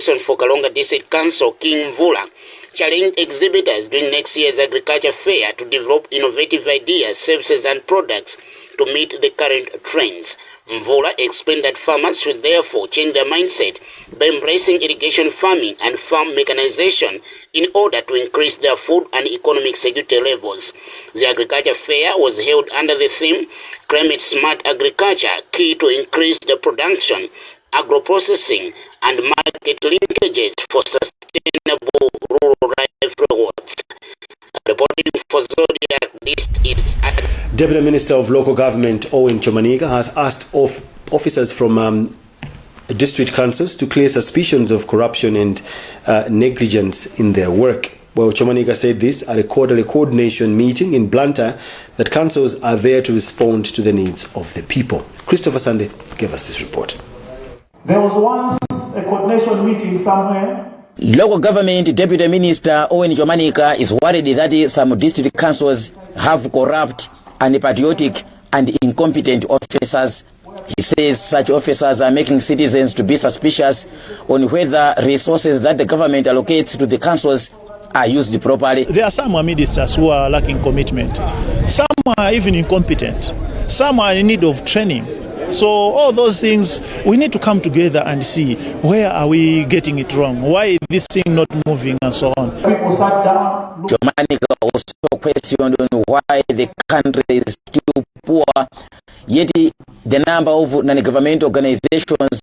chairperson for Kalonga District Council, King Mvula, challenged exhibitors during next year's agriculture fair to develop innovative ideas, services and products to meet the current trends. Mvula explained that farmers should therefore change their mindset by embracing irrigation farming and farm mechanization in order to increase their food and economic security levels. The agriculture fair was held under the theme Climate Smart Agriculture, key to increase the production, agro-processing and market linkages for sustainable rural livelihoods. Reporting for Zodiac, this is Deputy Minister of Local Government Owen Chomaniga has asked officers from district councils to clear suspicions of corruption and negligence in their work. Well, Chomaniga said this at a quarterly coordination meeting in Blantyre that councils are there to respond to the needs of the people. Christopher Sunday gave us this report. There was once a coordination meeting somewhere. Local Government Deputy Minister Owen Chomaniga is worried that some district councils have corrupt, unpatriotic and incompetent officers. He says such officers are making citizens to be suspicious on whether resources that the government allocates to the councils are used properly. There are some ministers who are lacking commitment. Some are even incompetent. Some are in need of training. So all those things, we need to come together and see where are we getting it wrong, why is this thing not moving and so on. People sat down. Chomaniga also questioned on why the country is still poor, yet the number of non-government organizations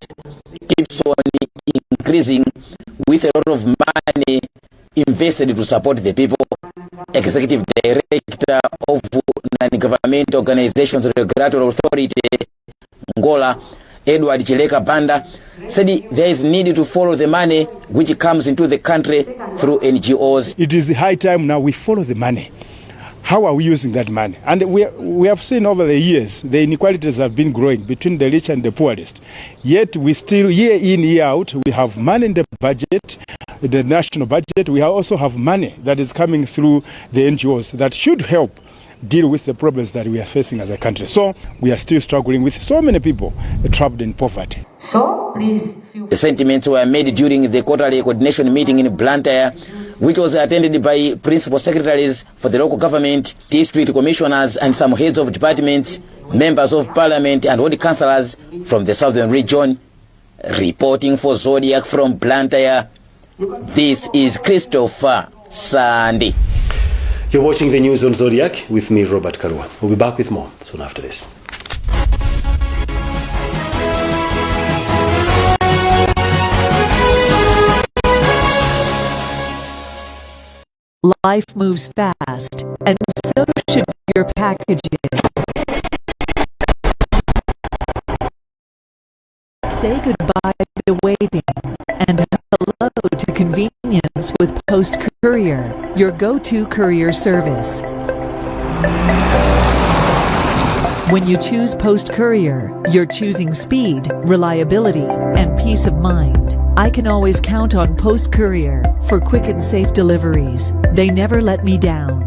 keeps on increasing with a lot of money invested to support the people. Executive Director of Non-Government Organizations Regulatory Authority, Angola, Edward Chileka Banda, said there is need to follow the money which comes into the country through NGOs. It is high time now we follow the money. How are we using that money? And we have seen over the years the inequalities have been growing between the rich and the poorest. Yet we still, year in, year out, we have money in the budget, the national budget. We also have money that is coming through the NGOs that should help deal with the problems that we are facing as a country. So we are still struggling with so many people trapped in poverty. So please, the sentiments were made during the quarterly coordination meeting in Blantyre, which was attended by principal secretaries for the local government, district commissioners and some heads of departments, members of parliament and ward councillors from the southern region. Reporting for Zodiac from Blantyre, this is Christopher Sandy. You're watching the news on Zodiac with me, Robert Karua. We'll be back with more soon after this. Life moves fast, and so should your packages. Say goodbye to waiting and hello to convenience with Post Courier, your go-to courier service. When you choose Post Courier, you're choosing speed, reliability, and peace of mind. I can always count on Post Courier for quick and safe deliveries. They never let me down.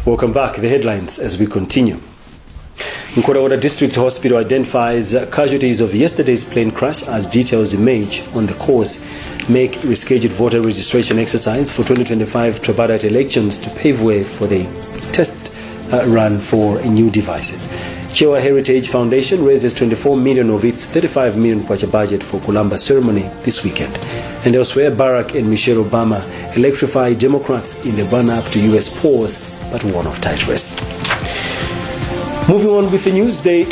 Welcome back. The headlines as we continue. Nkhani District Hospital identifies casualties of yesterday's plane crash as details emerge on the cause make rescheduled voter registration exercise for 2025 tripartite elections to pave way for the test run for new devices. Chewa Heritage Foundation raises 24 million of its 35 million kwacha budget for Kulamba ceremony this weekend. And elsewhere, Barack and Michelle Obama electrify Democrats in the run-up to U.S. polls, but one of tight race. Moving on with the news, the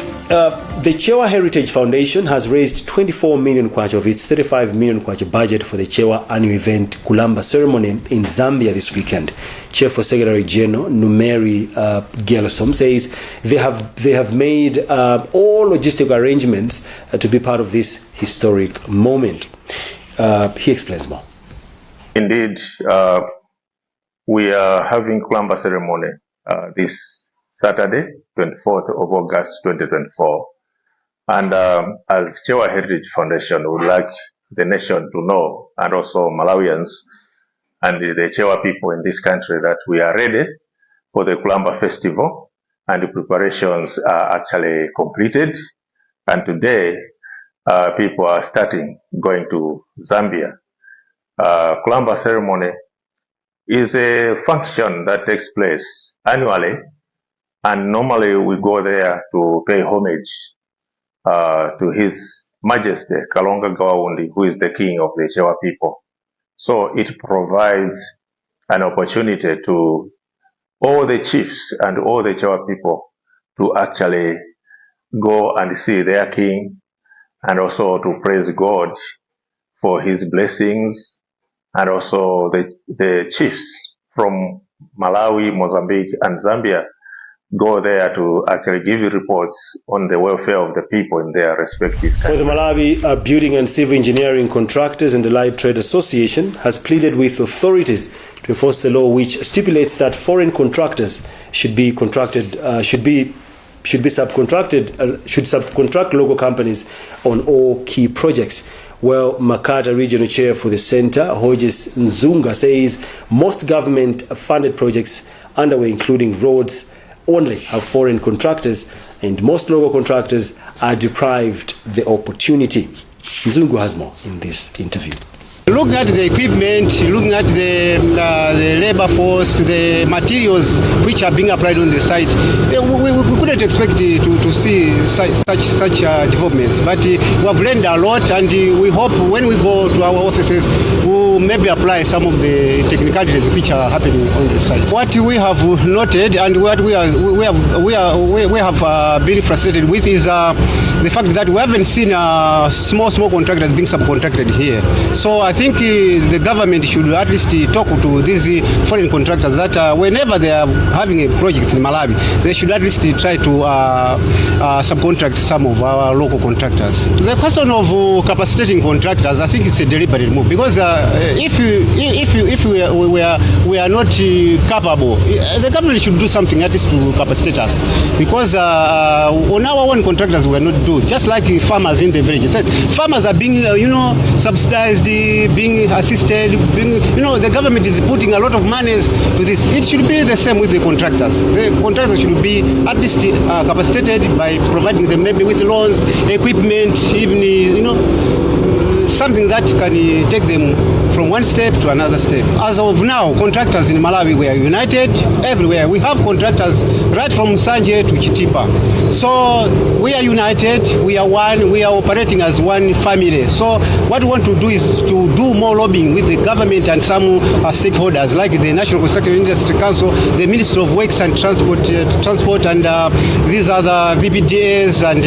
Chewa Heritage Foundation has raised 24 million kwacha of its 35 million kwacha budget for the Chewa annual event Kulamba ceremony in Zambia this weekend. Chair for Secretary General Numeri Gelasom says they have made all logistic arrangements to be part of this historic moment. He explains more. Indeed, we are having Kulamba ceremony this Saturday, 24th of August 2024, And as Chewa Heritage Foundation, we would like the nation to know, and also Malawians and the Chewa people in this country, that we are ready for the Kulamba Festival, and the preparations are actually completed. And today, people are going to Zambia. Kulamba ceremony is a function that takes place annually, and normally we go there to pay homage to His Majesty Kalonga Gawaundi, who is the king of the Chewa people. So it provides an opportunity to all the chiefs and all the Chewa people to actually go and see their king, and also to praise God for His blessings, and also the chiefs from Malawi, Mozambique, and Zambia go there to actually give reports on the welfare of the people in their respective countries. For the Malawi Building and Civil Engineering Contractors and Allied Trade Association has pleaded with authorities to enforce the law which stipulates that foreign contractors should subcontract local companies on all key projects. Well, Makata Regional Chair for the Center, Hodges Nzunga, says most government-funded projects underway, including roads, only have foreign contractors, and most local contractors are deprived the opportunity. Nzungu has more in this interview. Looking at the equipment, looking at the labor force, the materials which are being applied on the site, we couldn't expect to see such developments. But we have learned a lot, and we hope when we go to our offices, we'll maybe apply some of the technicalities which are happening on the site. What we have noted and what we have been frustrated with is the fact that we haven't seen small contractors being subcontracted here. So I think the government should at least talk to these foreign contractors that whenever they are having a project in Malawi, they should at least try to subcontract some of our local contractors. The question of capacitating contractors, I think it's a deliberate move, because if we are not capable, the government should do something at least to capacitate us, because on our own contractors we are not doing, just like farmers in the villages. Farmers are being subsidized, being assisted, the government is putting a lot of money to this. It should be the same with the contractors. The contractors should be at least capacitated by providing them maybe with loans, equipment, even something that can take them from one step to another step. As of now, contractors in Malawi, we are united everywhere. We have contractors right from Sanje to Chitipa. So we are united, we are one, we are operating as one family. So what we want to do is to do more lobbying with the government and some stakeholders like the National Construction Industry Council, the Ministry of Works and Transport and these other BBDAs and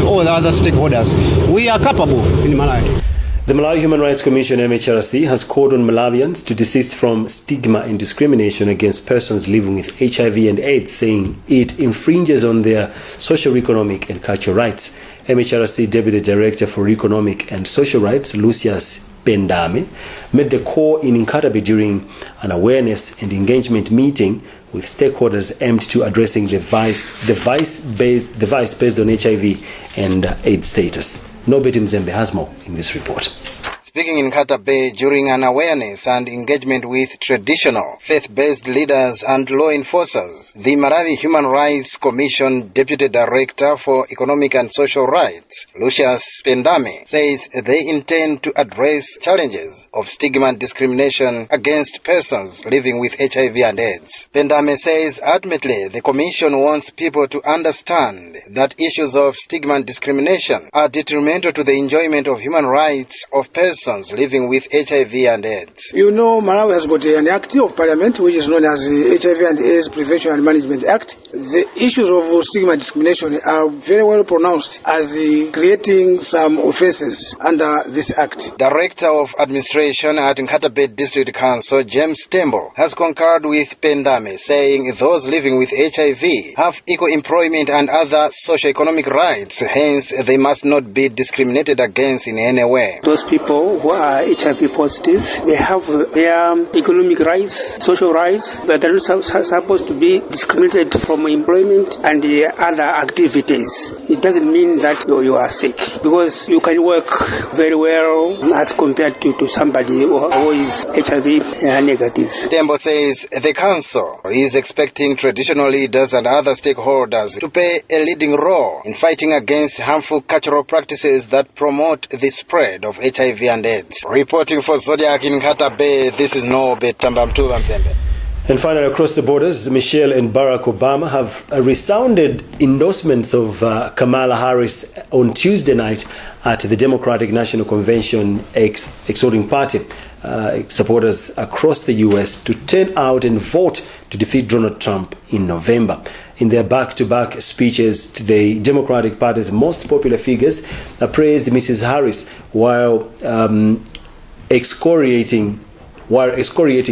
all the other stakeholders. We are capable in Malawi. The Malawi Human Rights Commission, MHRC, has called on Malawians to desist from stigma and discrimination against persons living with HIV and AIDS, saying it infringes on their socio-economic and cultural rights. MHRC Deputy Director for Economic and Social Rights, Lucius Pendame, made the call in Nkatabe during an awareness and engagement meeting with stakeholders aimed to addressing the vice based on HIV and AIDS status. Nobeti Mzembe has more in this report. Speaking in Nkatabe during an awareness and engagement with traditional faith-based leaders and law enforcers, the Malawi Human Rights Commission Deputy Director for Economic and Social Rights, Lucius Pendame, says they intend to address challenges of stigma and discrimination against persons living with HIV and AIDS. Pendame says ultimately the Commission wants people to understand that issues of stigma and discrimination are detrimental to the enjoyment of human rights of persons living with HIV and AIDS. Malawi has got an act of parliament which is known as the HIV and AIDS Prevention and Management Act. The issues of stigma and discrimination are very well pronounced as creating some offences under this act. Director of Administration at Nkatabe District Council, James Tembo, has concurred with Pendame, saying those living with HIV have equal employment and other socio-economic rights, hence they must not be discriminated against in any way. Those people who are HIV positive, they have their economic rights, social rights, but they're not supposed to be discriminated from employment and other activities. It doesn't mean that you are sick, because you can work very well as compared to somebody who is HIV negative. Tembo says the council is expecting traditional leaders and other stakeholders to play a leading role in fighting against harmful cultural practices that promote the spread of HIV and AIDS. Reporting for Zodiac in Nkata Bay, this is Norbert Tambamtuva Mzembe. And finally, across the borders, Michelle and Barack Obama have resounded endorsements of Kamala Harris on Tuesday night at the Democratic National Convention, exhorting party supporters across the U.S. to turn out and vote to defeat Donald Trump in November. In their back-to-back speeches to the Democratic Party's most popular figures, praised Mrs. Harris while excoriating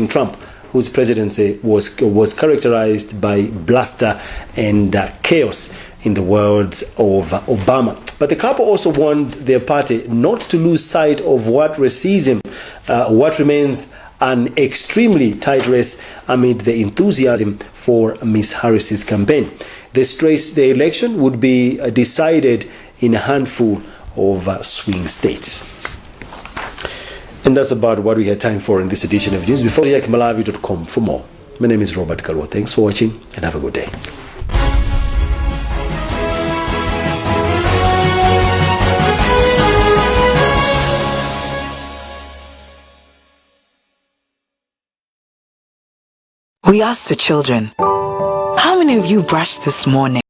Trump, whose presidency was characterized by bluster and chaos, in the words of Obama. But the couple also warned their party not to lose sight of what remains an extremely tight race amid the enthusiasm for Ms. Harris's campaign. They stressed the election would be decided in a handful of swing states. And that's about what we had time for in this edition of news. Before Malawi.com for more. My name is Robert Kalwa. Thanks for watching and have a good day. We asked the children, how many of you brushed this morning?